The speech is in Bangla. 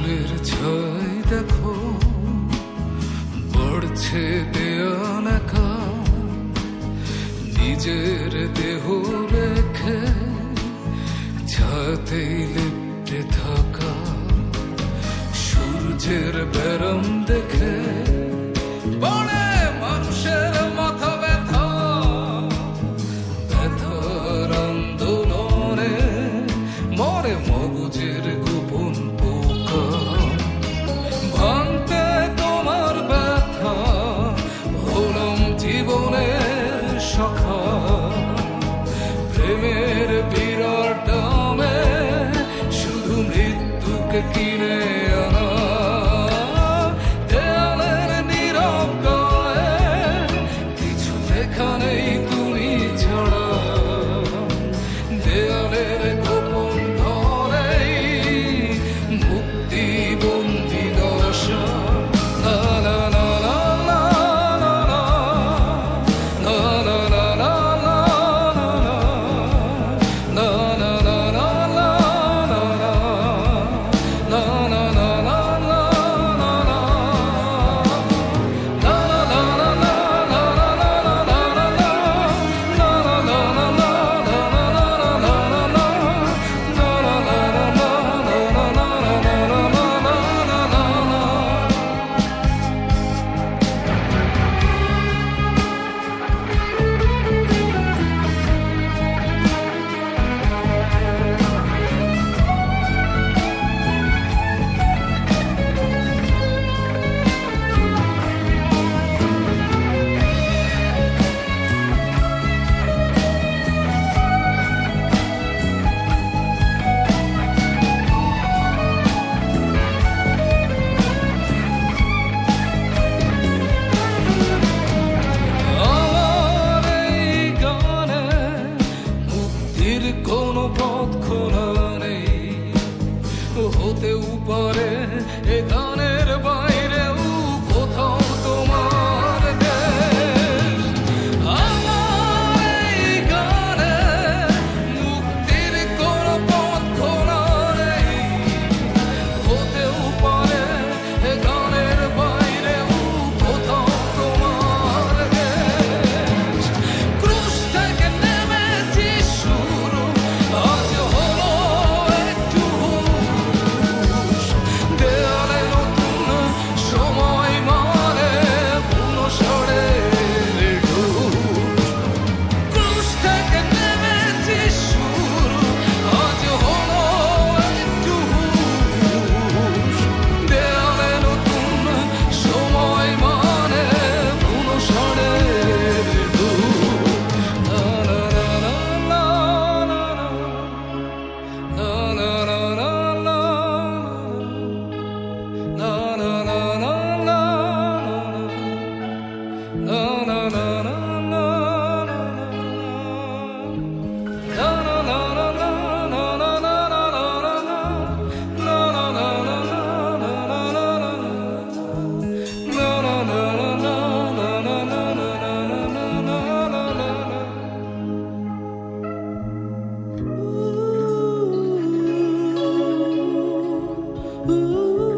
দেয়ালের ছাই দেখো পড়ছে দেয়াল একা, নিজের দেহ রেখে ছায়াতেই লিপ্টে থাকা, সূর্যের ব্যারাম দেখে পড়ে মানুষের মাথা ব্যথা, ব্যথার আন্দোলনে মরে মগজের গোপন পোকা। ভাঙতে তোমার ব্যথা হলাম জীবনের সখা, প্রেমের বিরাট দামে শুধু মৃত্যুকে কিনে আনা। দেয়ালের নীরব গায়ে কিছু লেখা নেই তুমি ছাড়া, দেয়ালের গোপন ঘরেই মুক্তি বন্দি দশা। লা লা লা লা লা লা লা লা লা লা লা কোনো পথ খোলা নেই, হতেও পারে এ গানের বাইরেও কোথাও তোমার দেশ। আমার এই গানে মুক্তির কোনো পথ খোলা নেই, হতেও পারে এ গানের বাইরেও কোথাও তোমার দেশ। ক্রুশ থেকে নেমেছি শুরু, আজ হলো একটু হুঁশ। দেয়ালে নতুন সময় মানে পুনঃসারের ঢুস। ক্রুশ থেকে নেমেছি শুরু, আজ হলো একটু হুঁশ। দেয়ালে নতুন সময় মানে পুনঃসারের ঢুস। লা লা লা লা লা লা লা লা লা লা Ooh.